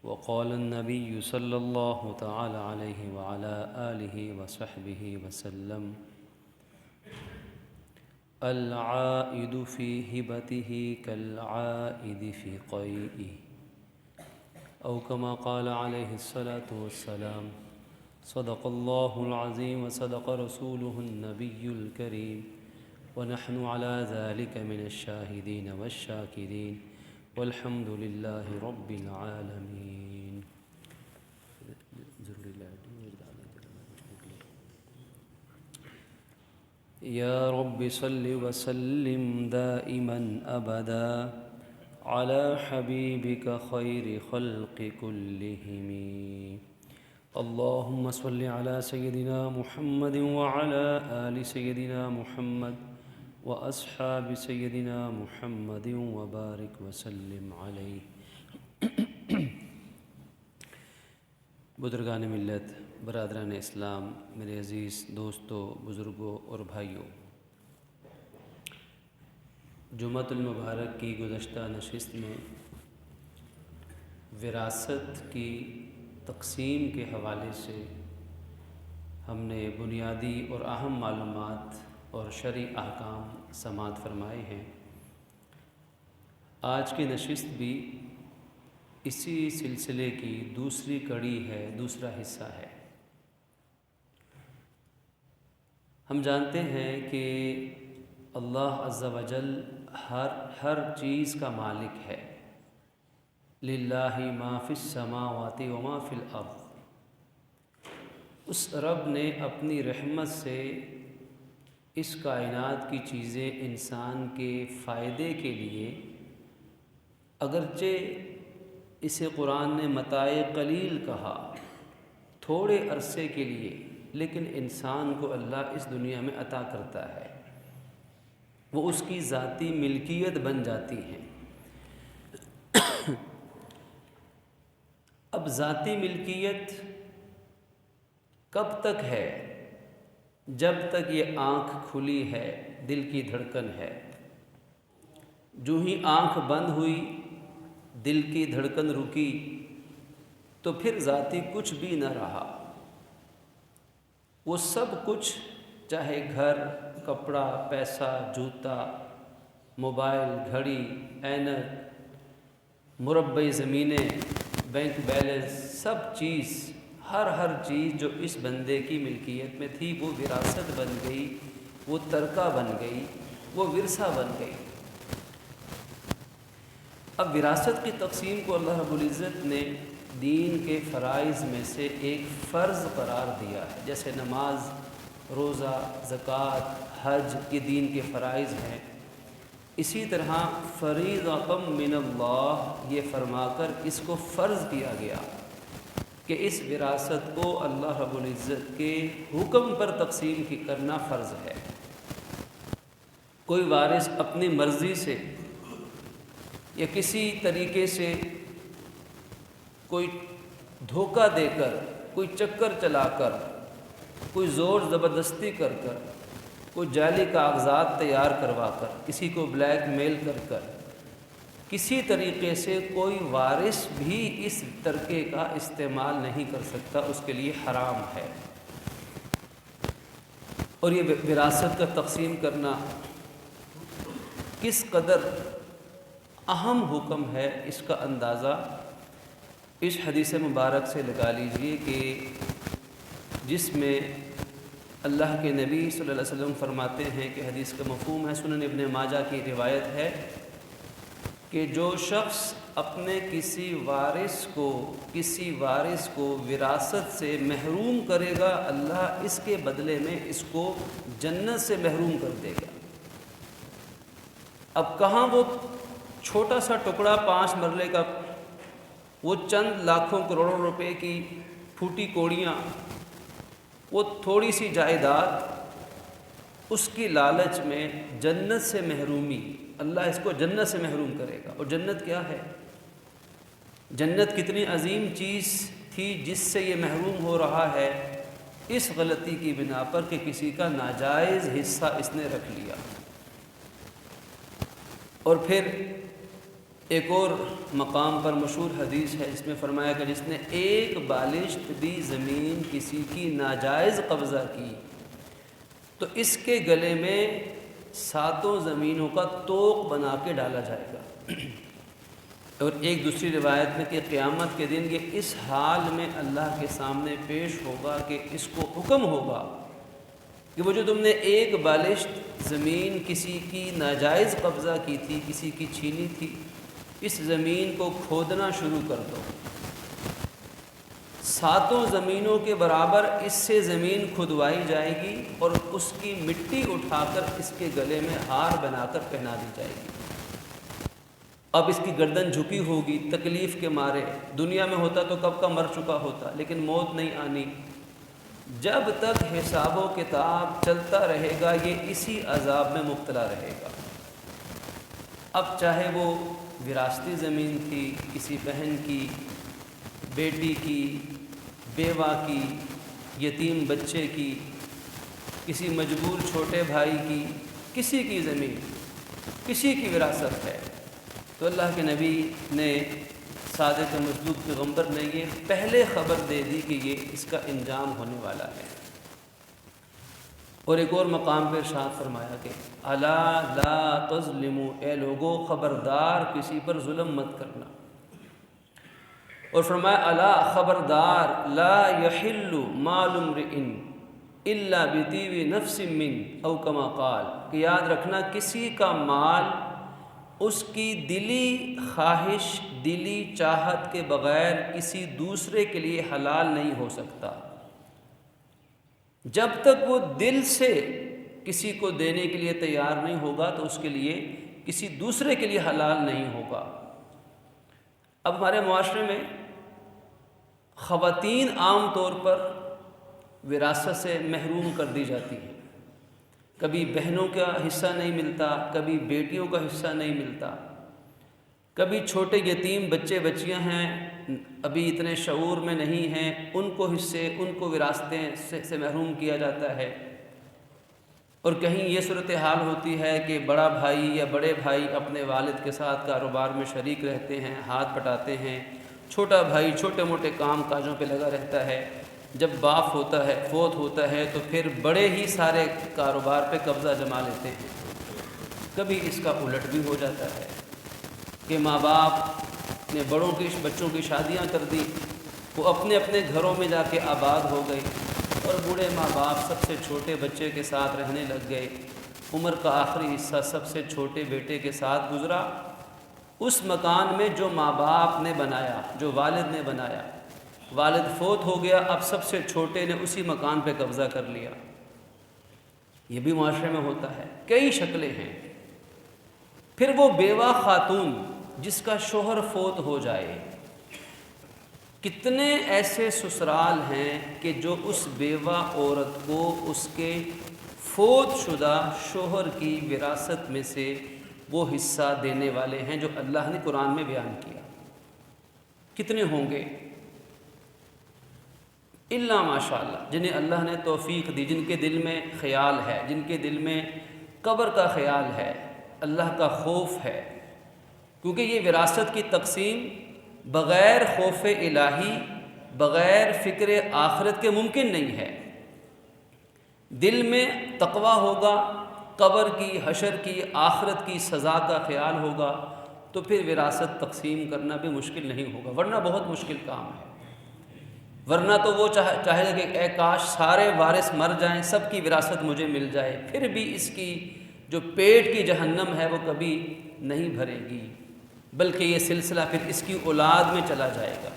وقال النبي صلى الله تعالى عليه وعلى آله وصحبه وسلم: العائد في هبته كالعائد في قيئه، أو كما قال عليه الصلاة والسلام. صدق الله العظيم وصدق رسوله النبي الكريم، ونحن على ذلك من الشاهدين والشاكرين، والحمد لله رب العالمين. يا رب صل وسلم دائما أبدا على حبيبك خير خلق كلهم. اللهم صل على سيدنا محمد وعلى آل سيدنا محمد وأصحاب سيدنا محمد وبارك وسلم عليه. بزرگان ملت، برادران اسلام، میرے عزیز دوستوں، بزرگوں اور بھائیوں، جمعۃ المبارک کی گزشتہ نشست میں وراثت کی تقسیم کے حوالے سے ہم نے بنیادی اور اہم معلومات اور شرعی احکام سماعت فرمائے ہیں. آج کی نشست بھی اسی سلسلے کی دوسری کڑی ہے، دوسرا حصہ ہے. ہم جانتے ہیں کہ اللہ عز و جل ہر چیز کا مالک ہے. للہ ما فی السماوات و ما فی الارض. اس رب نے اپنی رحمت سے اس کائنات کی چیزیں انسان کے فائدے کے لیے، اگرچہ اسے قرآن نے متاع قلیل کہا، تھوڑے عرصے کے لیے، لیکن انسان کو اللہ اس دنیا میں عطا کرتا ہے، وہ اس کی ذاتی ملکیت بن جاتی ہیں. اب ذاتی ملکیت کب تک ہے؟ جب تک یہ آنکھ کھلی ہے، دل کی دھڑکن ہے. جو ہی آنکھ بند ہوئی، دل کی دھڑکن رکی، تو پھر ذاتی کچھ بھی نہ رہا. وہ سب کچھ، چاہے گھر، کپڑا، پیسہ، جوتا، موبائل، گھڑی، اینک، مربع زمینیں، بینک بیلنس، سب چیز، ہر چیز جو اس بندے کی ملکیت میں تھی، وہ وراثت بن گئی، وہ ترکہ بن گئی، وہ ورثہ بن گئی. اب وراثت کی تقسیم کو اللہ رب العزت نے دین کے فرائض میں سے ایک فرض قرار دیا ہے. جیسے نماز، روزہ، زکوٰۃ، حج یہ دین کے فرائض ہیں، اسی طرح فریضۃ من اللہ یہ فرما کر اس کو فرض کیا گیا کہ اس وراثت کو اللہ رب العزت کے حکم پر تقسیم کرنا فرض ہے. کوئی وارث اپنی مرضی سے یا کسی طریقے سے، کوئی دھوکہ دے کر، کوئی چکر چلا کر، کوئی زور زبردستی کر کر، کوئی جعلی کاغذات تیار کروا کر، کسی کو بلیک میل کر کسی طریقے سے کوئی وارث بھی اس ترکے کا استعمال نہیں کر سکتا، اس کے لیے حرام ہے. اور یہ وراثت کا تقسیم کرنا کس قدر اہم حکم ہے، اس کا اندازہ اس حدیث مبارک سے لگا لیجئے کہ جس میں اللہ کے نبی صلی اللہ علیہ وسلم فرماتے ہیں کہ حدیث کا مفہوم ہے، سنن ابن ماجہ کی روایت ہے کہ جو شخص اپنے کسی وارث کو وراثت سے محروم کرے گا، اللہ اس کے بدلے میں اس کو جنت سے محروم کر دے گا. اب کہاں وہ چھوٹا سا ٹکڑا 5 مرلے کا، وہ چند لاکھوں کروڑوں روپے کی پھوٹی کوڑیاں، وہ تھوڑی سی جائیداد، اس کی لالچ میں جنت سے محرومی، اللہ اس کو جنت سے محروم کرے گا. اور جنت کیا ہے؟ جنت کتنی عظیم چیز تھی جس سے یہ محروم ہو رہا ہے، اس غلطی کی بنا پر کہ کسی کا ناجائز حصہ اس نے رکھ لیا. اور پھر ایک اور مقام پر مشہور حدیث ہے جس میں فرمایا کہ جس نے ایک بالشت بھی زمین کسی کی ناجائز قبضہ کی تو اس کے گلے میں 7 زمینوں کا طوق بنا کے ڈالا جائے گا۔ اور ایک دوسری روایت میں کہ قیامت کے دن یہ اس حال میں اللہ کے سامنے پیش ہوگا کہ اس کو حکم ہوگا کہ وہ جو تم نے ایک بالشت زمین کسی کی ناجائز قبضہ کی تھی، کسی کی چھینی تھی، اس زمین کو کھودنا شروع کر دو۔ 7 زمینوں کے برابر اس سے زمین کھدوائی جائے گی اور اس کی مٹی اٹھا کر اس کے گلے میں ہار بنا کر پہنا دی جائے گی۔ اب اس کی گردن جھکی ہوگی تکلیف کے مارے، دنیا میں ہوتا تو کب کا مر چکا ہوتا، لیکن موت نہیں آنی۔ جب تک حساب و کتاب چلتا رہے گا یہ اسی عذاب میں مبتلا رہے گا۔ اب چاہے وہ وراثتی زمین تھی، کسی بہن کی، بیٹی کی، بیوہ کی، یتیم بچے کی، کسی مجبور چھوٹے بھائی کی، کسی کی زمین، کسی کی وراثت ہے، تو اللہ کے نبی نے صادق مصدوق پیغمبر نے یہ پہلے خبر دے دی کہ یہ اس کا انجام ہونے والا ہے۔ اور ایک اور مقام پر ارشاد فرمایا کہ الا لا تظلموا، اے لوگو خبردار کسی پر ظلم مت کرنا۔ اور فرمایا الا خبردار لا یحل مال امرئ الا بطیب نفس من او کما قال، کہ یاد رکھنا کسی کا مال اس کی دلی خواہش، دلی چاہت کے بغیر کسی دوسرے کے لیے حلال نہیں ہو سکتا۔ جب تک وہ دل سے کسی کو دینے کے لیے تیار نہیں ہوگا تو اس کے لیے کسی دوسرے کے لیے حلال نہیں ہوگا۔ اب ہمارے معاشرے میں خواتین عام طور پر وراثت سے محروم کر دی جاتی ہیں، کبھی بہنوں کا حصہ نہیں ملتا، کبھی بیٹیوں کا حصہ نہیں ملتا، کبھی چھوٹے یتیم بچے بچیاں ہیں ابھی اتنے شعور میں نہیں ہیں، ان کو حصے، ان کو وراثتیں سے محروم کیا جاتا ہے۔ اور کہیں یہ صورتحال ہوتی ہے کہ بڑا بھائی یا بڑے بھائی اپنے والد کے ساتھ کاروبار میں شریک رہتے ہیں، ہاتھ بٹاتے ہیں، چھوٹا بھائی چھوٹے موٹے کام کاجوں پہ لگا رہتا ہے، جب باپ فوت ہوتا ہے تو پھر بڑے ہی سارے کاروبار پہ قبضہ جما لیتے ہیں۔ کبھی اس کا الٹ بھی ہو جاتا ہے کہ ماں باپ نے بچوں کی شادیاں کر دی، وہ اپنے اپنے گھروں میں جا کے آباد ہو گئے، اور بوڑھے ماں باپ سب سے چھوٹے بچے کے ساتھ رہنے لگ گئے۔ عمر کا آخری حصہ سب سے چھوٹے بیٹے کے ساتھ گزرا، اس مکان میں جو ماں باپ نے بنایا، جو والد نے بنایا۔ والد فوت ہو گیا، اب سب سے چھوٹے نے اسی مکان پہ قبضہ کر لیا۔ یہ بھی معاشرے میں ہوتا ہے، کئی شکلیں ہیں۔ پھر وہ بیوہ خاتون جس کا شوہر فوت ہو جائے، کتنے ایسے سسرال ہیں کہ جو اس بیوہ عورت کو اس کے فوت شدہ شوہر کی وراثت میں سے وہ حصہ دینے والے ہیں جو اللہ نے قرآن میں بیان کیا۔ کتنے ہوں گے؟ الا ماشاء اللہ، جنہیں اللہ نے توفیق دی، جن کے دل میں خیال ہے، جن کے دل میں قبر کا خیال ہے، اللہ کا خوف ہے، کیونکہ یہ وراثت کی تقسیم بغیر خوف الہی، بغیر فکر آخرت کے ممکن نہیں ہے۔ دل میں تقویٰ ہوگا، قبر کی، حشر کی، آخرت کی سزا کا خیال ہوگا تو پھر وراثت تقسیم کرنا بھی مشکل نہیں ہوگا، ورنہ بہت مشکل کام ہے۔ ورنہ تو وہ چاہے گا کہ اے کاش سارے وارث مر جائیں، سب کی وراثت مجھے مل جائے، پھر بھی اس کی جو پیٹ کی جہنم ہے وہ کبھی نہیں بھرے گی، بلکہ یہ سلسلہ پھر اس کی اولاد میں چلا جائے گا۔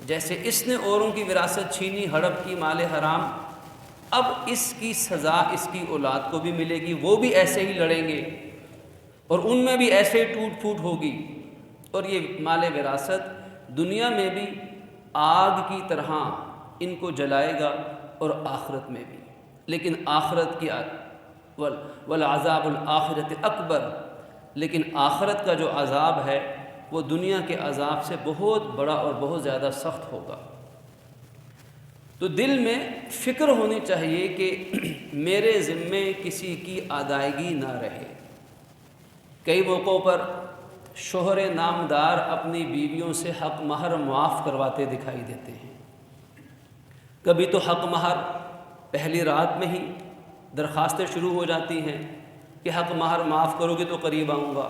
جیسے اس نے اوروں کی وراثت چھینی، ہڑپ کی، مال حرام، اب اس کی سزا اس کی اولاد کو بھی ملے گی، وہ بھی ایسے ہی لڑیں گے اور ان میں بھی ایسے ہی ٹوٹ پھوٹ ہوگی۔ اور یہ مال وراثت دنیا میں بھی آگ کی طرح ان کو جلائے گا اور آخرت میں بھی، لیکن آخرت کی والعذاب الآخرت اکبر، لیکن آخرت کا جو عذاب ہے وہ دنیا کے عذاب سے بہت بڑا اور بہت زیادہ سخت ہوگا۔ تو دل میں فکر ہونی چاہیے کہ میرے ذمے کسی کی ادائیگی نہ رہے۔ کئی موقعوں پر شوہر نامدار اپنی بیویوں سے حق مہر معاف کرواتے دکھائی دیتے ہیں۔ کبھی تو حق مہر پہلی رات میں ہی درخواستیں شروع ہو جاتی ہیں کہ حق مہر معاف کرو گے تو قریب آؤں گا،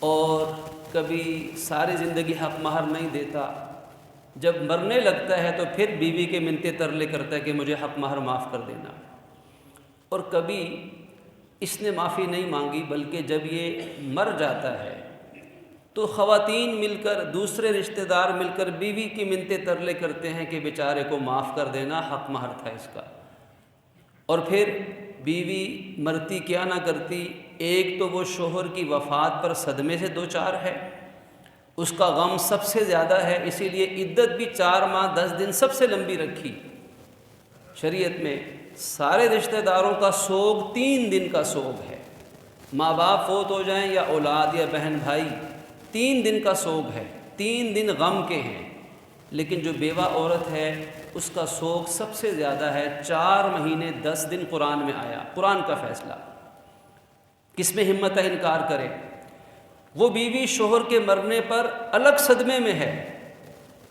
اور کبھی ساری زندگی حق مہر نہیں دیتا، جب مرنے لگتا ہے تو پھر بیوی کے منتے ترلے کرتا ہے کہ مجھے حق مہر معاف کر دینا۔ اور کبھی اس نے معافی نہیں مانگی، بلکہ جب یہ مر جاتا ہے تو خواتین مل کر، دوسرے رشتہ دار مل کر بیوی کی منتے ترلے کرتے ہیں کہ بیچارے کو معاف کر دینا، حق مہر تھا اس کا۔ اور پھر بیوی مرتی کیا نہ کرتی، ایک تو وہ شوہر کی وفات پر صدمے سے دوچار ہے، اس کا غم سب سے زیادہ ہے، اسی لیے عدت بھی 4 ماہ 10 دن سب سے لمبی رکھی۔ شریعت میں سارے رشتہ داروں کا سوگ 3 دن کا سوگ ہے، ماں باپ فوت ہو جائیں یا اولاد یا بہن بھائی، 3 دن کا سوگ ہے، 3 دن غم کے ہیں۔ لیکن جو بیوہ عورت ہے اس کا سوگ سب سے زیادہ ہے، 4 مہینے 10 دن قرآن میں آیا، قرآن کا فیصلہ۔ کس میں ہمت ہے انکار کرے؟ وہ بیوی شوہر کے مرنے پر الگ صدمے میں ہے،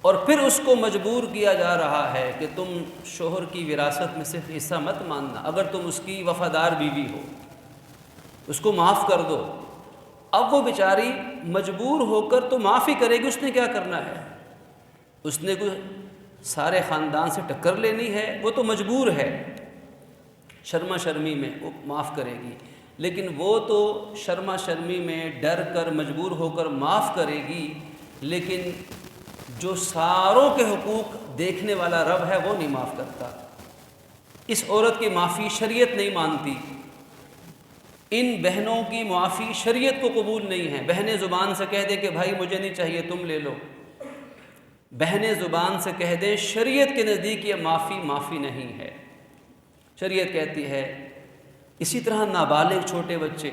اور پھر اس کو مجبور کیا جا رہا ہے کہ تم شوہر کی وراثت میں صرف حصہ مت ماننا، اگر تم اس کی وفادار بیوی ہو اس کو معاف کر دو۔ اب وہ بیچاری مجبور ہو کر تو معافی کرے گی، اس نے کیا کرنا ہے؟ اس نے کوئی سارے خاندان سے ٹکر لینی ہے؟ وہ تو مجبور ہے، شرما شرمی میں وہ معاف کرے گی، لیکن وہ تو شرما شرمی میں ڈر کر مجبور ہو کر معاف کرے گی، لیکن جو ساروں کے حقوق دیکھنے والا رب ہے وہ نہیں معاف کرتا۔ اس عورت کی معافی شریعت نہیں مانتی، ان بہنوں کی معافی شریعت کو قبول نہیں ہے۔ بہنیں زبان سے کہہ دیں کہ بھائی مجھے نہیں چاہیے تم لے لو، بہنیں زبان سے کہہ دیں، شریعت کے نزدیک یہ معافی نہیں ہے۔ شریعت کہتی ہے اسی طرح نابالغ چھوٹے بچے،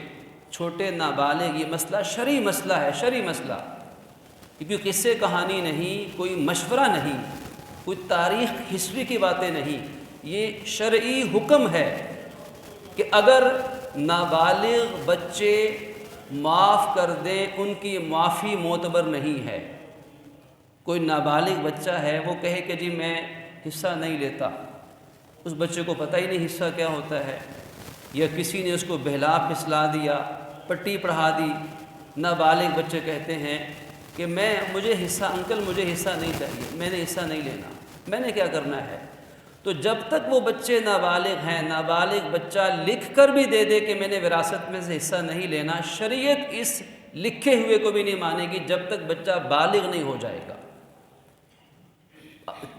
چھوٹے نابالغ، یہ مسئلہ شرعی مسئلہ ہے، شرعی مسئلہ، کیونکہ قصے کہانی نہیں، کوئی مشورہ نہیں، کوئی تاریخ ہسٹری کی باتیں نہیں، یہ شرعی حکم ہے کہ اگر نابالغ بچے معاف کر دیں ان کی معافی معتبر نہیں ہے۔ کوئی نابالغ بچہ ہے وہ کہے کہ جی میں حصہ نہیں لیتا، اس بچے کو پتہ ہی نہیں حصہ کیا ہوتا ہے، یا کسی نے اس کو بہلا پھسلا دیا، پٹی پڑھا دی۔ نابالغ بچے کہتے ہیں کہ مجھے حصہ، انکل مجھے حصہ نہیں چاہیے، میں نے حصہ نہیں لینا، میں نے کیا کرنا ہے؟ تو جب تک وہ بچے نابالغ ہیں، نابالغ بچہ لکھ کر بھی دے دے کہ میں نے وراثت میں سے حصہ نہیں لینا، شریعت اس لکھے ہوئے کو بھی نہیں مانے گی جب تک بچہ بالغ نہیں ہو جائے گا۔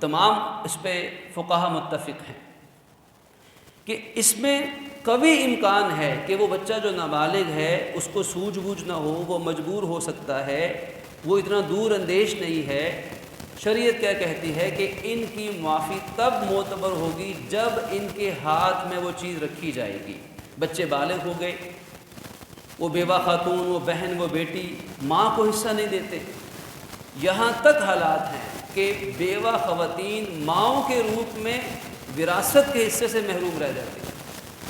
تمام اس پہ فقہا متفق ہیں کہ اس میں قوی امکان ہے کہ وہ بچہ جو نابالغ ہے اس کو سوجھ بوجھ نہ ہو، وہ مجبور ہو سکتا ہے، وہ اتنا دور اندیش نہیں ہے۔ شریعت کیا کہتی ہے کہ ان کی معافی تب معتبر ہوگی جب ان کے ہاتھ میں وہ چیز رکھی جائے گی۔ بچے بالغ ہو گئے، وہ بیوہ خاتون، وہ بہن، وہ بیٹی ماں کو حصہ نہیں دیتے، یہاں تک حالات ہیں کہ بیوہ خواتین ماؤں کے روپ میں وراثت کے حصے سے محروم رہ جاتے ہیں۔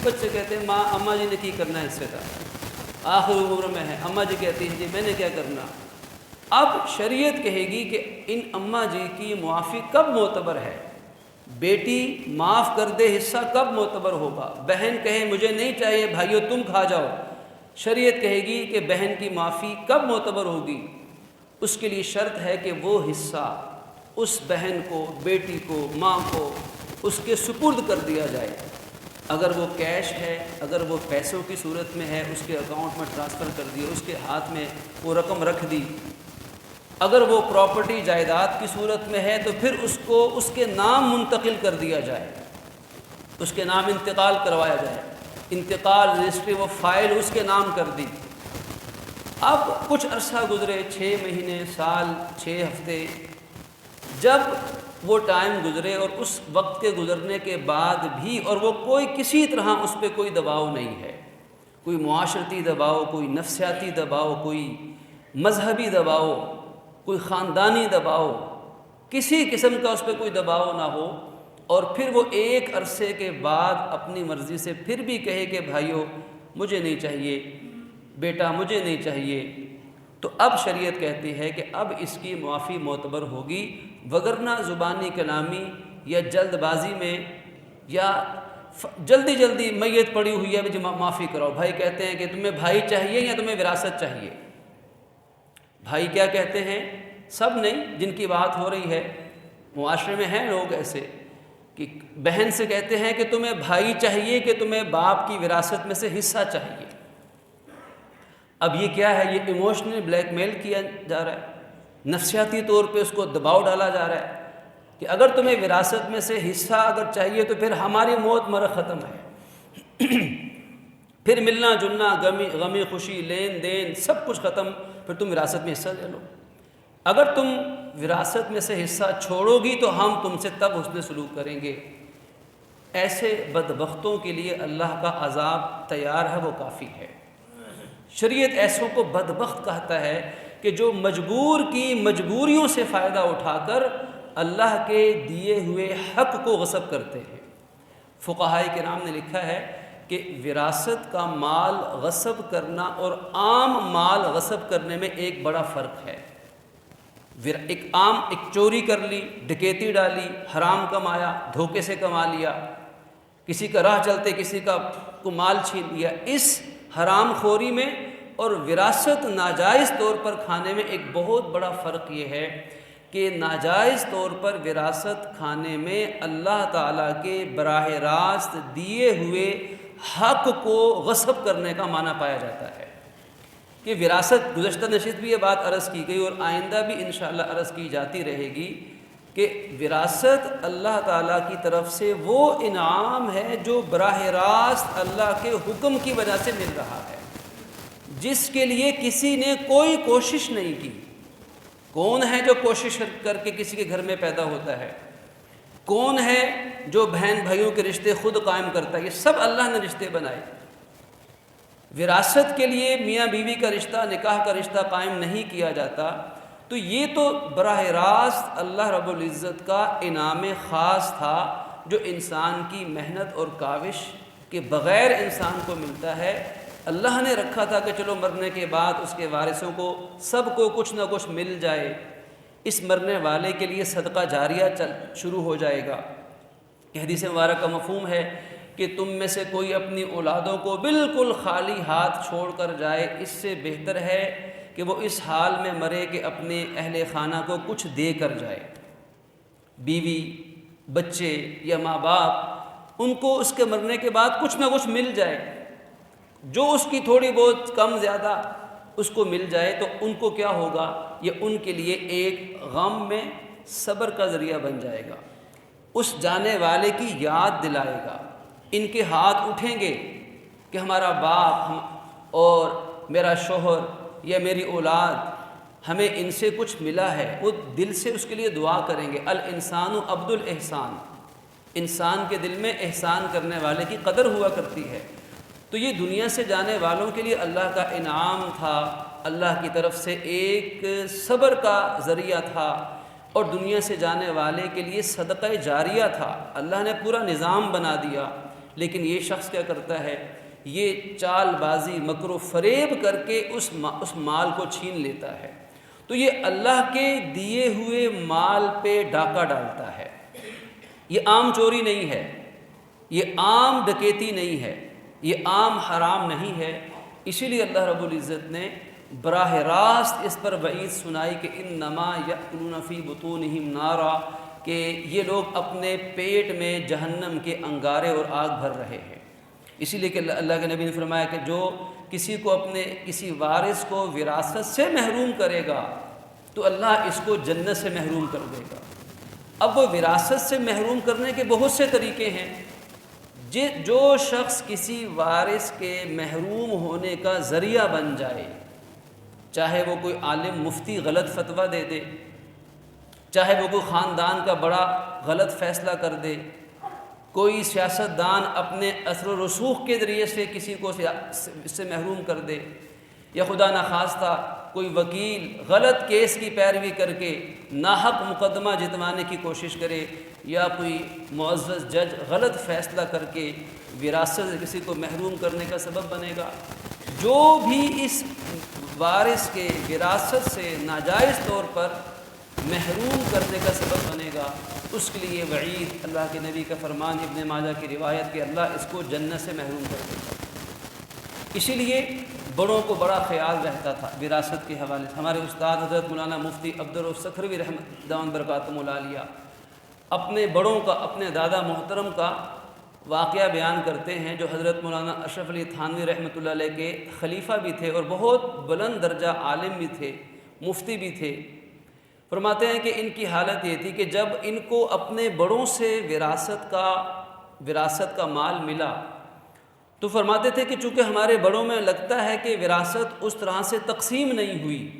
بچے کہتے ہیں ماں، اماں جی نے کی کرنا حصے کا، آخر عمر میں ہے، اماں جی کہتی ہیں جی میں نے کیا کرنا۔ اب شریعت کہے گی کہ ان اماں جی کی معافی کب معتبر ہے، بیٹی معاف کر دے حصہ کب معتبر ہوگا، بہن کہے مجھے نہیں چاہیے بھائیو تم کھا جاؤ، شریعت کہے گی کہ بہن کی معافی کب معتبر ہوگی۔ اس کے لیے شرط ہے کہ وہ حصہ اس بہن کو، بیٹی کو، ماں کو اس کے سپرد کر دیا جائے۔ اگر وہ کیش ہے، اگر وہ پیسوں کی صورت میں ہے، اس کے اکاؤنٹ میں ٹرانسفر کر دیا، اس کے ہاتھ میں وہ رقم رکھ دی۔ اگر وہ پراپرٹی جائیداد کی صورت میں ہے تو پھر اس کو اس کے نام منتقل کر دیا جائے، اس کے نام انتقال کروایا جائے، انتقال رجسٹری وہ فائل اس کے نام کر دی۔ اب کچھ عرصہ گزرے، 6 مہینے، سال، 6 ہفتے، جب وہ ٹائم گزرے اور اس وقت کے گزرنے کے بعد بھی اور وہ کوئی کسی طرح اس پہ کوئی دباؤ نہیں ہے، کوئی معاشرتی دباؤ، کوئی نفسیاتی دباؤ، کوئی مذہبی دباؤ، کوئی خاندانی دباؤ، کسی قسم کا اس پہ کوئی دباؤ نہ ہو، اور پھر وہ ایک عرصے کے بعد اپنی مرضی سے پھر بھی کہے کہ بھائیو مجھے نہیں چاہیے، بیٹا مجھے نہیں چاہیے، تو اب شریعت کہتی ہے کہ اب اس کی معافی معتبر ہوگی، وگرنہ زبانی کلامی یا جلد بازی میں یا جلدی جلدی میت پڑی ہوئی ہے معافی کراؤ، بھائی کہتے ہیں کہ تمہیں بھائی چاہیے یا تمہیں وراثت چاہیے؟ بھائی کیا کہتے ہیں؟ سب نہیں، جن کی بات ہو رہی ہے معاشرے میں ہیں لوگ ایسے کہ بہن سے کہتے ہیں کہ تمہیں بھائی چاہیے کہ تمہیں باپ کی وراثت میں سے حصہ چاہیے۔ اب یہ کیا ہے؟ یہ ایموشنل بلیک میل کیا جا رہا ہے، نفسیاتی طور پہ اس کو دباؤ ڈالا جا رہا ہے کہ اگر تمہیں وراثت میں سے حصہ اگر چاہیے تو پھر ہماری موت مرگ ختم ہے، پھر ملنا جلنا، غمی خوشی، لین دین سب کچھ ختم، پھر تم وراثت میں حصہ لے لو۔ اگر تم وراثت میں سے حصہ چھوڑو گی تو ہم تم سے تب حسن سلوک کریں گے۔ ایسے بدبختوں کے لیے اللہ کا عذاب تیار ہے، وہ کافی ہے۔ شریعت ایسوں کو بدبخت کہتا ہے کہ جو مجبور کی مجبوریوں سے فائدہ اٹھا کر اللہ کے دیے ہوئے حق کو غصب کرتے ہیں۔ فقہائے کرام نے لکھا ہے کہ وراثت کا مال غصب کرنا اور عام مال غصب کرنے میں ایک بڑا فرق ہے۔ ایک چوری کر لی، ڈکیتی ڈالی، حرام کمایا، دھوکے سے کما لیا، کسی کا راہ چلتے کسی کا کو مال چھین لیا، اس حرام خوری میں اور وراثت ناجائز طور پر کھانے میں ایک بہت بڑا فرق یہ ہے کہ ناجائز طور پر وراثت کھانے میں اللہ تعالیٰ کے براہ راست دیے ہوئے حق کو غصب کرنے کا معنی پایا جاتا ہے۔ کہ وراثت، گزشتہ نشست بھی یہ بات عرض کی گئی اور آئندہ بھی انشاءاللہ عرض کی جاتی رہے گی کہ وراثت اللہ تعالیٰ کی طرف سے وہ انعام ہے جو براہ راست اللہ کے حکم کی وجہ سے مل رہا ہے، جس کے لیے کسی نے کوئی کوشش نہیں کی۔ کون ہے جو کوشش کر کے کسی کے گھر میں پیدا ہوتا ہے؟ کون ہے جو بہن بھائیوں کے رشتے خود قائم کرتا ہے؟ یہ سب اللہ نے رشتے بنائے۔ وراثت کے لیے میاں بیوی کا رشتہ، نکاح کا رشتہ قائم نہیں کیا جاتا، تو یہ تو براہ راست اللہ رب العزت کا انعام خاص تھا جو انسان کی محنت اور کاوش کے بغیر انسان کو ملتا ہے۔ اللہ نے رکھا تھا کہ چلو مرنے کے بعد اس کے وارثوں کو سب کو کچھ نہ کچھ مل جائے، اس مرنے والے کے لیے صدقہ جاریہ شروع ہو جائے گا۔ یہ حدیث مبارک کا مفہوم ہے کہ تم میں سے کوئی اپنی اولادوں کو بالکل خالی ہاتھ چھوڑ کر جائے، اس سے بہتر ہے کہ وہ اس حال میں مرے کہ اپنے اہل خانہ کو کچھ دے کر جائے۔ بیوی، بچے یا ماں باپ، ان کو اس کے مرنے کے بعد کچھ نہ کچھ مل جائے، جو اس کی تھوڑی بہت کم زیادہ اس کو مل جائے، تو ان کو کیا ہوگا؟ یہ ان کے لیے ایک غم میں صبر کا ذریعہ بن جائے گا، اس جانے والے کی یاد دلائے گا۔ ان کے ہاتھ اٹھیں گے کہ ہمارا باپ اور میرا شوہر یا میری اولاد، ہمیں ان سے کچھ ملا ہے، وہ دل سے اس کے لیے دعا کریں گے۔ الانسان عبد الاحسان، انسان کے دل میں احسان کرنے والے کی قدر ہوا کرتی ہے۔ تو یہ دنیا سے جانے والوں کے لیے اللہ کا انعام تھا، اللہ کی طرف سے ایک صبر کا ذریعہ تھا، اور دنیا سے جانے والے کے لیے صدقہ جاریہ تھا۔ اللہ نے پورا نظام بنا دیا، لیکن یہ شخص کیا کرتا ہے؟ یہ چال بازی، مکر و فریب کر کے اس مال کو چھین لیتا ہے۔ تو یہ اللہ کے دیے ہوئے مال پہ ڈاکہ ڈالتا ہے۔ یہ عام چوری نہیں ہے، یہ عام ڈکیتی نہیں ہے، یہ عام حرام نہیں ہے۔ اسی لیے اللہ رب العزت نے براہ راست اس پر وعید سنائی کہ انما یأکلون فی بطونہم نارا، کہ یہ لوگ اپنے پیٹ میں جہنم کے انگارے اور آگ بھر رہے ہیں۔ اسی لیے کہ اللہ کے نبی نے فرمایا کہ جو کسی کو اپنے کسی وارث کو وراثت سے محروم کرے گا تو اللہ اس کو جنت سے محروم کر دے گا۔ اب وہ وراثت سے محروم کرنے کے بہت سے طریقے ہیں۔ جو شخص کسی وارث کے محروم ہونے کا ذریعہ بن جائے، چاہے وہ کوئی عالم مفتی غلط فتویٰ دے دے، چاہے وہ کوئی خاندان کا بڑا غلط فیصلہ کر دے، کوئی سیاست دان اپنے اثر و رسوخ کے ذریعے سے کسی کو اس سے محروم کر دے، یا خدا نخواستہ کوئی وکیل غلط کیس کی پیروی کر کے ناحق مقدمہ جتوانے کی کوشش کرے، یا کوئی معزز جج غلط فیصلہ کر کے وراثت سے کسی کو محروم کرنے کا سبب بنے گا، جو بھی اس وارث کے وراثت سے ناجائز طور پر محروم کرنے کا سبب بنے گا، اس کے لیے وعید، اللہ کے نبی کا فرمان، ابن ماجہ کی روایت کہ اللہ اس کو جنت سے محروم کر دے گا۔ اسی لیے بڑوں کو بڑا خیال رہتا تھا وراثت کے حوالے سے۔ ہمارے استاد حضرت مولانا مفتی عبدالرؤف سکھروی رحمۃ دامت برکاتہم العالیہ اپنے بڑوں کا، اپنے دادا محترم کا واقعہ بیان کرتے ہیں، جو حضرت مولانا اشرف علی تھانوی رحمۃ اللہ علیہ کے خلیفہ بھی تھے اور بہت بلند درجہ عالم بھی تھے، مفتی بھی تھے۔ فرماتے ہیں کہ ان کی حالت یہ تھی کہ جب ان کو اپنے بڑوں سے وراثت کا مال ملا تو فرماتے تھے کہ چونکہ ہمارے بڑوں میں لگتا ہے کہ وراثت اس طرح سے تقسیم نہیں ہوئی،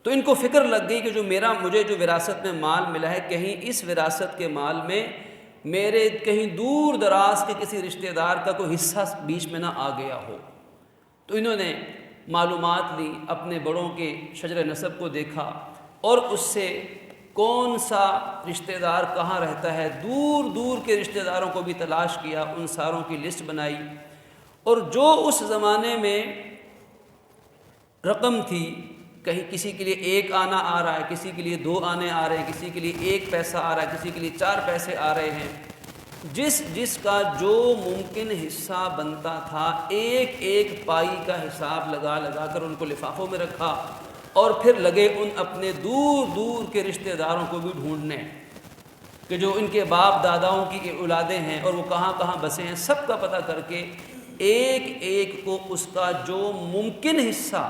تو ان کو فکر لگ گئی کہ مجھے جو وراثت میں مال ملا ہے، کہیں اس وراثت کے مال میں میرے کہیں دور دراز کے کسی رشتہ دار کا کوئی حصہ بیچ میں نہ آ گیا ہو۔ تو انہوں نے معلومات لی، اپنے بڑوں کے شجر نسب کو دیکھا اور اس سے کون سا رشتہ دار کہاں رہتا ہے، دور دور کے رشتہ داروں کو بھی تلاش کیا، ان ساروں کی لسٹ بنائی، اور جو اس زمانے میں رقم تھی، کہیں کسی کے لیے 1 آنا آ رہا ہے، کسی کے لیے 2 آنے آ رہے ہیں، کسی کے لیے 1 پیسہ آ رہا ہے، کسی کے لیے 4 پیسے آ رہے ہیں، جس کا جو ممکن حصہ بنتا تھا، ایک ایک پائی کا حساب لگا کر ان کو لفافوں میں رکھا، اور پھر لگے ان اپنے دور دور کے رشتہ داروں کو بھی ڈھونڈنے کہ جو ان کے باپ داداؤں کی اولادیں ہیں اور وہ کہاں کہاں بسے ہیں، سب کا پتہ کر کے ایک ایک کو اس کا جو ممکن حصہ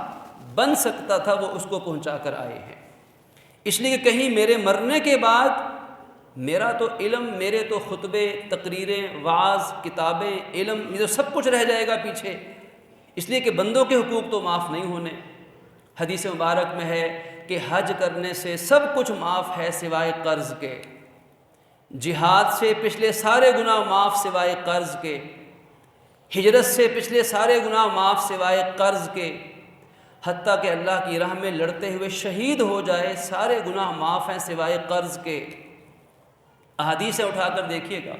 بن سکتا تھا وہ اس کو پہنچا کر آئے ہیں۔ اس لیے کہ کہیں میرے مرنے کے بعد میرا تو علم، میرے تو خطبے، تقریریں، وعظ، کتابیں، علم، یہ تو سب کچھ رہ جائے گا پیچھے، اس لیے کہ بندوں کے حقوق تو معاف نہیں ہونے۔ حدیث مبارک میں ہے کہ حج کرنے سے سب کچھ معاف ہے سوائے قرض کے، جہاد سے پچھلے سارے گناہ معاف سوائے قرض کے، ہجرت سے پچھلے سارے گناہ معاف سوائے قرض کے، حتیٰ کہ اللہ کی راہ میں لڑتے ہوئے شہید ہو جائے سارے گناہ معاف ہیں سوائے قرض کے۔ احادیث سے اٹھا کر دیکھیے گا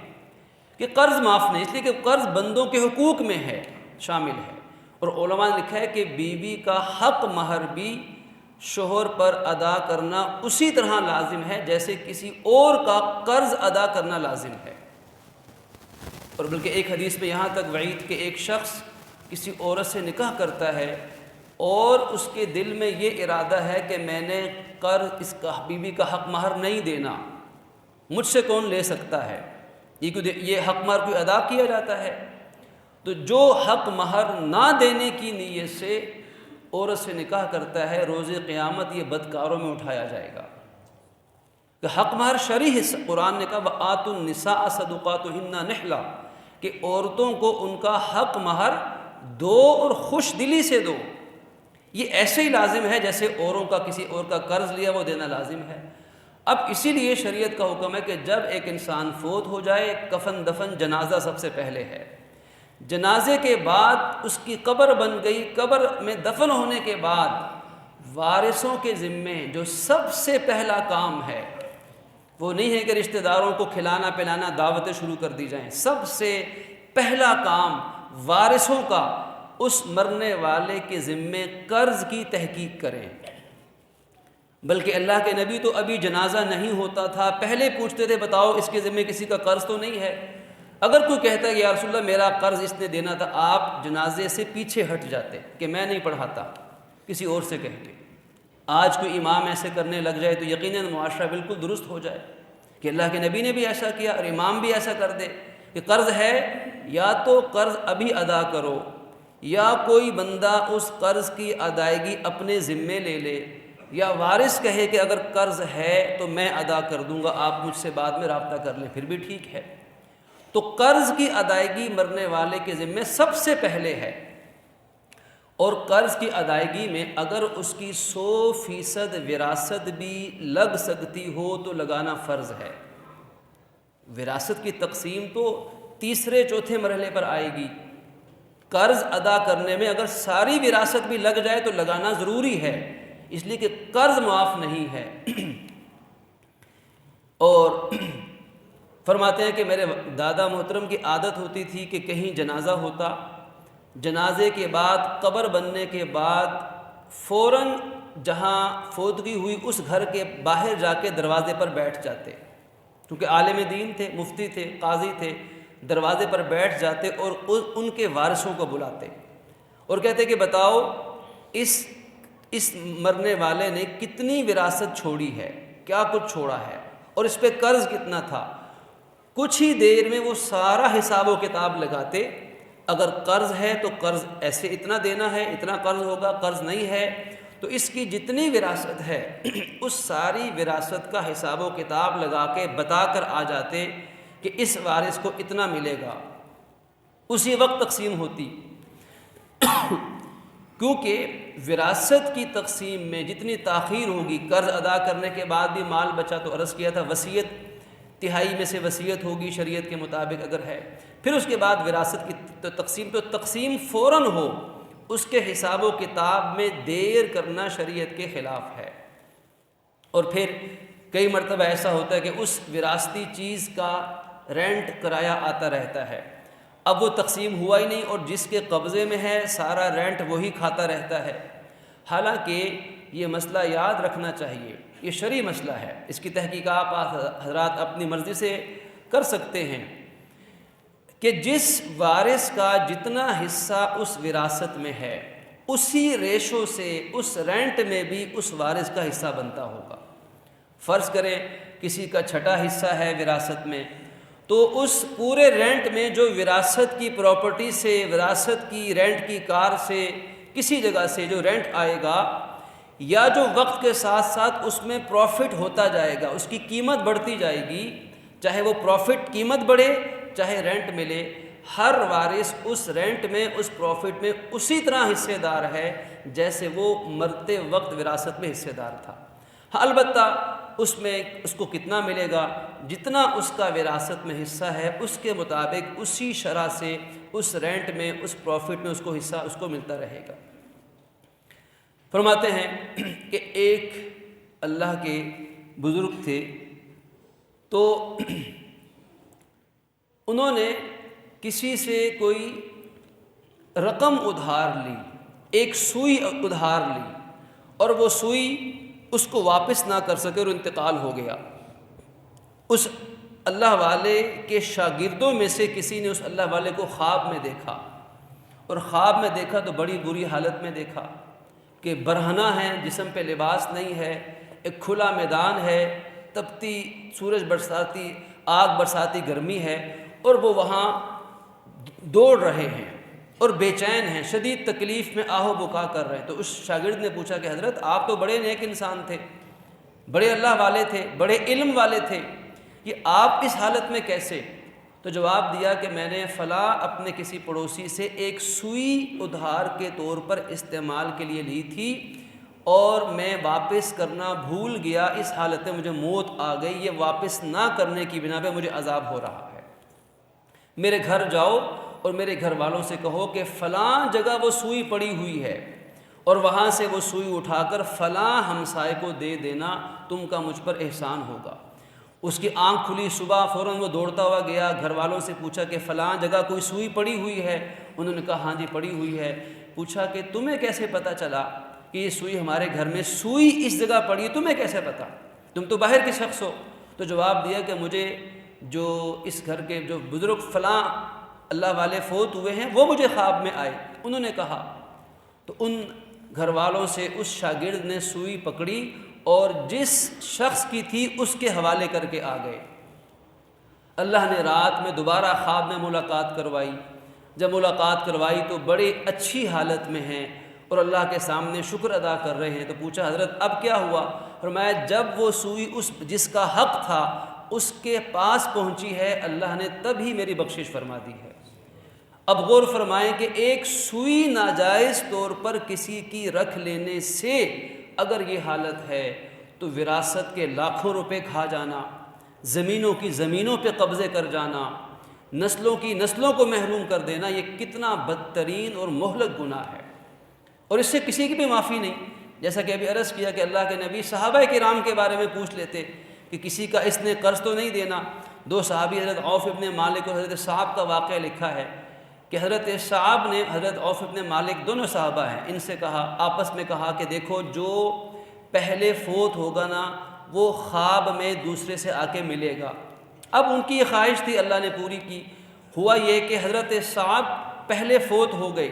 کہ قرض معاف نہیں، اس لیے کہ قرض بندوں کے حقوق میں ہے، شامل ہے، اور علماء نے لکھا ہے کہ بیوی کا حق مہر بھی شوہر پر ادا کرنا اسی طرح لازم ہے جیسے کسی اور کا قرض ادا کرنا لازم ہے۔ اور بلکہ ایک حدیث میں یہاں تک وعید کہ ایک شخص کسی عورت سے نکاح کرتا ہے اور اس کے دل میں یہ ارادہ ہے کہ میں نے اس کا بیوی کا حق مہر نہیں دینا، مجھ سے کون لے سکتا ہے، یہ حق مہر کوئی ادا کیا جاتا ہے، تو جو حق مہر نہ دینے کی نیت سے عورت سے نکاح کرتا ہے، روز قیامت یہ بدکاروں میں اٹھایا جائے گا۔ کہ حق مہر شرعی حصہ، قرآن نے کہا وَآتُوا النِّسَاءَ صَدُقَاتُهُنَّ نِحْلًا، کہ عورتوں کو ان کا حق مہر دو اور خوش دلی سے دو۔ یہ ایسے ہی لازم ہے جیسے اوروں کا کسی اور کا قرض لیا وہ دینا لازم ہے۔ اب اسی لیے شریعت کا حکم ہے کہ جب ایک انسان فوت ہو جائے، کفن دفن جنازہ سب سے پہلے ہے، جنازے کے بعد اس کی قبر بن گئی، قبر میں دفن ہونے کے بعد وارثوں کے ذمے جو سب سے پہلا کام ہے وہ نہیں ہے کہ رشتہ داروں کو کھلانا پلانا، دعوتیں شروع کر دی جائیں، سب سے پہلا کام وارثوں کا اس مرنے والے کے ذمے قرض کی تحقیق کریں۔ بلکہ اللہ کے نبی تو ابھی جنازہ نہیں ہوتا تھا، پہلے پوچھتے تھے بتاؤ اس کے ذمے کسی کا قرض تو نہیں ہے؟ اگر کوئی کہتا ہے کہ یا رسول اللہ میرا قرض اس نے دینا تھا، آپ جنازے سے پیچھے ہٹ جاتے کہ میں نہیں پڑھاتا، کسی اور سے کہہ کے۔ آج کوئی امام ایسے کرنے لگ جائے تو یقیناً معاشرہ بالکل درست ہو جائے کہ اللہ کے نبی نے بھی ایسا کیا اور امام بھی ایسا کر دے کہ قرض ہے یا تو قرض ابھی ادا کرو، یا کوئی بندہ اس قرض کی ادائیگی اپنے ذمے لے لے، یا وارث کہے کہ اگر قرض ہے تو میں ادا کر دوں گا، آپ مجھ سے بعد میں رابطہ کر لیں، پھر بھی ٹھیک ہے۔ تو قرض کی ادائیگی مرنے والے کے ذمے سب سے پہلے ہے، اور قرض کی ادائیگی میں اگر اس کی 100% وراثت بھی لگ سکتی ہو تو لگانا فرض ہے۔ وراثت کی تقسیم تو تیسرے چوتھے مرحلے پر آئے گی، قرض ادا کرنے میں اگر ساری وراثت بھی لگ جائے تو لگانا ضروری ہے، اس لیے کہ قرض معاف نہیں ہے۔ اور فرماتے ہیں کہ میرے دادا محترم کی عادت ہوتی تھی کہ کہیں جنازہ ہوتا، جنازے کے بعد قبر بننے کے بعد فوراً جہاں فوتگی ہوئی اس گھر کے باہر جا کے دروازے پر بیٹھ جاتے، کیونکہ عالم دین تھے، مفتی تھے، قاضی تھے، دروازے پر بیٹھ جاتے اور ان کے وارثوں کو بلاتے اور کہتے کہ بتاؤ اس مرنے والے نے کتنی وراثت چھوڑی ہے، کیا کچھ چھوڑا ہے، اور اس پہ قرض کتنا تھا۔ کچھ ہی دیر میں وہ سارا حساب و کتاب لگاتے، اگر قرض ہے تو قرض ایسے اتنا دینا ہے، اتنا قرض ہوگا، قرض نہیں ہے تو اس کی جتنی وراثت ہے اس ساری وراثت کا حساب و کتاب لگا کے بتا کر آ جاتے کہ اس وارث کو اتنا ملے گا، اسی وقت تقسیم ہوتی۔ کیونکہ وراثت کی تقسیم میں جتنی تاخیر ہوگی، قرض ادا کرنے کے بعد بھی مال بچا تو عرض کیا تھا وصیت، تہائی میں سے وصیت ہوگی شریعت کے مطابق اگر ہے، پھر اس کے بعد وراثت کی تو تقسیم فوراً ہو، اس کے حساب و کتاب میں دیر کرنا شریعت کے خلاف ہے۔ اور پھر کئی مرتبہ ایسا ہوتا ہے کہ اس وراثتی چیز کا رینٹ کرایہ آتا رہتا ہے، اب وہ تقسیم ہوا ہی نہیں اور جس کے قبضے میں ہے سارا رینٹ وہی کھاتا رہتا ہے۔ حالانکہ یہ مسئلہ یاد رکھنا چاہیے، یہ شرعی مسئلہ ہے، اس کی تحقیقات آپ حضرات اپنی مرضی سے کر سکتے ہیں کہ جس وارث کا جتنا حصہ اس وراثت میں ہے اسی ریشو سے اس رینٹ میں بھی اس وارث کا حصہ بنتا ہوگا۔ فرض کریں کسی کا چھٹا حصہ ہے وراثت میں، تو اس پورے رینٹ میں جو وراثت کی پراپرٹی سے، وراثت کی رینٹ کی کار سے، کسی جگہ سے جو رینٹ آئے گا، یا جو وقت کے ساتھ ساتھ اس میں پروفٹ ہوتا جائے گا، اس کی قیمت بڑھتی جائے گی، چاہے وہ پروفٹ قیمت بڑھے چاہے رینٹ ملے، ہر وارث اس رینٹ میں، اس پروفٹ میں اسی طرح حصے دار ہے جیسے وہ مرتے وقت وراثت میں حصے دار تھا۔ ہاں البتہ اس میں اس کو کتنا ملے گا، جتنا اس کا وراثت میں حصہ ہے اس کے مطابق اسی شرح سے اس رینٹ میں، اس پروفٹ میں اس کو حصہ اس کو ملتا رہے گا۔ فرماتے ہیں کہ ایک اللہ کے بزرگ تھے، تو انہوں نے کسی سے کوئی رقم ادھار لی، ایک سوئی ادھار لی، اور وہ سوئی اس کو واپس نہ کر سکے اور انتقال ہو گیا۔ اس اللہ والے کے شاگردوں میں سے کسی نے اس اللہ والے کو خواب میں دیکھا، اور خواب میں دیکھا تو بڑی بری حالت میں دیکھا کہ برہنہ ہے، جسم پہ لباس نہیں ہے، ایک کھلا میدان ہے، تپتی سورج برساتی آگ برساتی گرمی ہے، اور وہ وہاں دوڑ رہے ہیں اور بے چین ہیں، شدید تکلیف میں آہ و بکا کر رہے ہیں۔ تو اس شاگرد نے پوچھا کہ حضرت آپ تو بڑے نیک انسان تھے، بڑے اللہ والے تھے، بڑے علم والے تھے، یہ آپ اس حالت میں کیسے؟ تو جواب دیا کہ میں نے فلاں اپنے کسی پڑوسی سے ایک سوئی ادھار کے طور پر استعمال کے لیے لی تھی، اور میں واپس کرنا بھول گیا، اس حالت میں مجھے موت آ گئی، یہ واپس نہ کرنے کی بنا پہ مجھے عذاب ہو رہا ہے۔ میرے گھر جاؤ اور میرے گھر والوں سے کہو کہ فلاں جگہ وہ سوئی پڑی ہوئی ہے، اور وہاں سے وہ سوئی اٹھا کر فلاں ہمسائے کو دے دینا، تم کا مجھ پر احسان ہوگا۔ اس کی آنکھ کھلی، صبح فوراً وہ دوڑتا ہوا گیا، گھر والوں سے پوچھا کہ فلاں جگہ کوئی سوئی پڑی ہوئی ہے؟ انہوں نے کہا ہاں جی پڑی ہوئی ہے۔ پوچھا کہ تمہیں کیسے پتہ چلا کہ یہ سوئی ہمارے گھر میں سوئی اس جگہ پڑی ہے، تمہیں کیسے پتہ؟ تم تو باہر کے شخص ہو۔ تو جواب دیا کہ مجھے جو اس گھر کے جو بزرگ فلاں اللہ والے فوت ہوئے ہیں وہ مجھے خواب میں آئے، انہوں نے کہا۔ تو ان گھر والوں سے اس شاگرد نے سوئی پکڑی اور جس شخص کی تھی اس کے حوالے کر کے آ گئے۔ اللہ نے رات میں دوبارہ خواب میں ملاقات کروائی، جب ملاقات کروائی تو بڑی اچھی حالت میں ہیں اور اللہ کے سامنے شکر ادا کر رہے ہیں۔ تو پوچھا حضرت اب کیا ہوا؟ فرمایا جب وہ سوئی اس جس کا حق تھا اس کے پاس پہنچی ہے، اللہ نے تب ہی میری بخشش فرما دی ہے۔ اب غور فرمائیں کہ ایک سوئی ناجائز طور پر کسی کی رکھ لینے سے اگر یہ حالت ہے تو وراثت کے لاکھوں روپے کھا جانا، زمینوں کی زمینوں پہ قبضے کر جانا، نسلوں کی نسلوں کو محروم کر دینا، یہ کتنا بدترین اور مہلک گناہ ہے، اور اس سے کسی کی بھی معافی نہیں۔ جیسا کہ ابھی عرض کیا کہ اللہ کے نبی صحابہ کرام کے بارے میں پوچھ لیتے کہ کسی کا اس نے قرض تو نہیں دینا۔ دو صحابی حضرت عوف ابن مالک اور حضرت صاحب کا واقعہ لکھا ہے کہ حضرت صعب نے حضرت عوف بن مالک، دونوں صحابہ ہیں، ان سے کہا، آپس میں کہا کہ دیکھو جو پہلے فوت ہوگا نا وہ خواب میں دوسرے سے آ کے ملے گا۔ اب ان کی یہ خواہش تھی، اللہ نے پوری کی۔ ہوا یہ کہ حضرت صعب پہلے فوت ہو گئے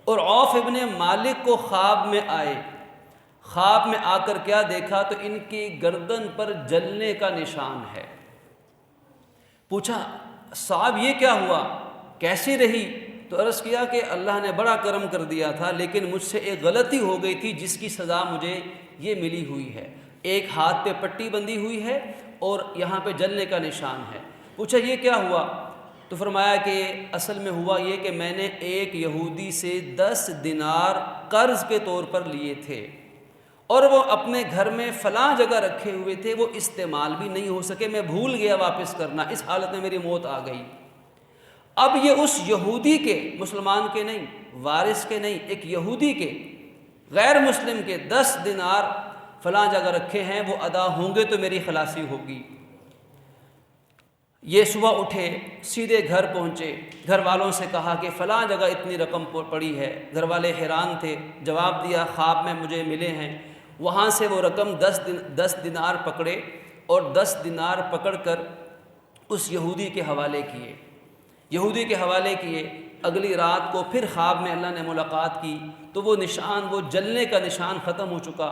اور عوف ابن مالک کو خواب میں آئے۔ خواب میں آ کر کیا دیکھا تو ان کی گردن پر جلنے کا نشان ہے۔ پوچھا صعب یہ کیا ہوا، کیسی رہی؟ تو عرض کیا کہ اللہ نے بڑا کرم کر دیا تھا، لیکن مجھ سے ایک غلطی ہو گئی تھی جس کی سزا مجھے یہ ملی ہوئی ہے۔ ایک ہاتھ پہ پٹی بندھی ہوئی ہے اور یہاں پہ جلنے کا نشان ہے۔ پوچھا یہ کیا ہوا؟ تو فرمایا کہ اصل میں ہوا یہ کہ میں نے ایک یہودی سے 10 دینار قرض کے طور پر لیے تھے اور وہ اپنے گھر میں فلاں جگہ رکھے ہوئے تھے، وہ استعمال بھی نہیں ہو سکے، میں بھول گیا واپس کرنا، اس حالت میں میری موت آ گئی۔ اب یہ اس یہودی کے، مسلمان کے نہیں، وارث کے نہیں، ایک یہودی کے، غیر مسلم کے 10 دینار فلاں جگہ رکھے ہیں، وہ ادا ہوں گے تو میری خلاصی ہوگی۔ یہ صبح اٹھے، سیدھے گھر پہنچے، گھر والوں سے کہا کہ فلاں جگہ اتنی رقم پڑی ہے۔ گھر والے حیران تھے، جواب دیا خواب میں مجھے ملے ہیں۔ وہاں سے وہ رقم 10 دینار پکڑے اور 10 دینار پکڑ کر اس یہودی کے حوالے کیے۔ یہودی کے حوالے کیے۔ اگلی رات کو پھر خواب میں اللہ نے ملاقات کی تو وہ نشان، وہ جلنے کا نشان ختم ہو چکا۔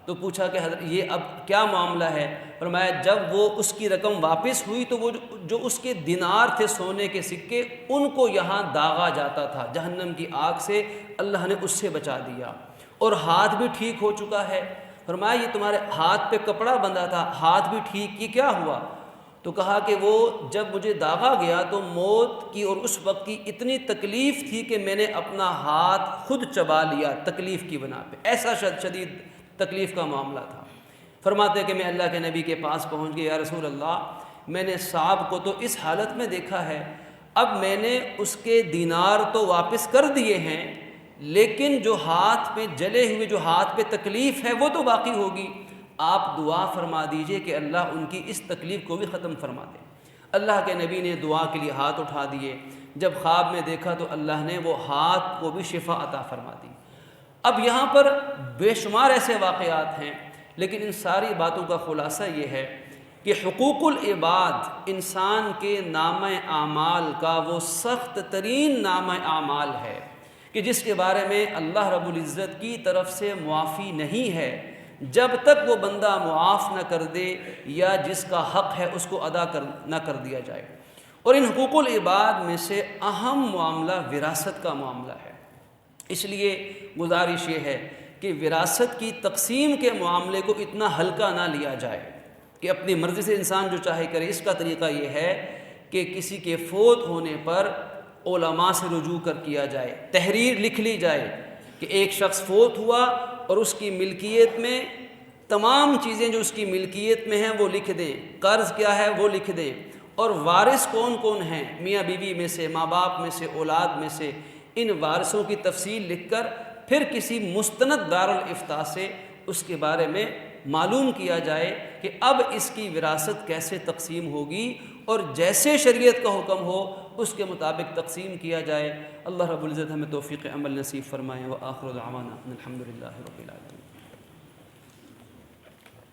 تو پوچھا کہ حضرت یہ اب کیا معاملہ ہے؟ فرمایا جب وہ اس کی رقم واپس ہوئی تو وہ جو اس کے دینار تھے سونے کے سکے، ان کو یہاں داغا جاتا تھا جہنم کی آگ سے، اللہ نے اس سے بچا دیا اور ہاتھ بھی ٹھیک ہو چکا ہے۔ فرمایا یہ تمہارے ہاتھ پہ کپڑا بندھا تھا، ہاتھ بھی ٹھیک، یہ کیا ہوا؟ تو کہا کہ وہ جب مجھے داغا گیا تو موت کی اور اس وقت کی اتنی تکلیف تھی کہ میں نے اپنا ہاتھ خود چبا لیا تکلیف کی بنا پہ، ایسا شدید تکلیف کا معاملہ تھا۔ فرماتے کہ میں اللہ کے نبی کے پاس پہنچ گیا، یا رسول اللہ میں نے صعب کو تو اس حالت میں دیکھا ہے، اب میں نے اس کے دینار تو واپس کر دیے ہیں، لیکن جو ہاتھ پہ جلے ہوئے، جو ہاتھ پہ تکلیف ہے وہ تو باقی ہوگی، آپ دعا فرما دیجئے کہ اللہ ان کی اس تکلیف کو بھی ختم فرما دے۔ اللہ کے نبی نے دعا کے لیے ہاتھ اٹھا دیے، جب خواب میں دیکھا تو اللہ نے وہ ہاتھ کو بھی شفا عطا فرما دی۔ اب یہاں پر بے شمار ایسے واقعات ہیں، لیکن ان ساری باتوں کا خلاصہ یہ ہے کہ حقوق العباد انسان کے نامہ اعمال کا وہ سخت ترین نامہ اعمال ہے کہ جس کے بارے میں اللہ رب العزت کی طرف سے معافی نہیں ہے جب تک وہ بندہ معاف نہ کر دے یا جس کا حق ہے اس کو ادا نہ کر دیا جائے۔ اور ان حقوق العباد میں سے اہم معاملہ وراثت کا معاملہ ہے۔ اس لیے گزارش یہ ہے کہ وراثت کی تقسیم کے معاملے کو اتنا ہلکا نہ لیا جائے کہ اپنی مرضی سے انسان جو چاہے کرے۔ اس کا طریقہ یہ ہے کہ کسی کے فوت ہونے پر علماء سے رجوع کیا جائے، تحریر لکھ لی جائے کہ ایک شخص فوت ہوا اور اس کی ملکیت میں تمام چیزیں جو اس کی ملکیت میں ہیں وہ لکھ دیں، قرض کیا ہے وہ لکھ دیں، اور وارث کون کون ہیں، میاں بیوی میں سے، ماں باپ میں سے، اولاد میں سے، ان وارثوں کی تفصیل لکھ کر پھر کسی مستند دارالافتاء سے اس کے بارے میں معلوم کیا جائے کہ اب اس کی وراثت کیسے تقسیم ہوگی، اور جیسے شریعت کا حکم ہو اس کے مطابق تقسیم کیا جائے۔ اللہ رب العزت ہمیں توفیق عمل نصیب فرمائے۔ وآخر دعوانا ان الحمد للہ رب العالمین۔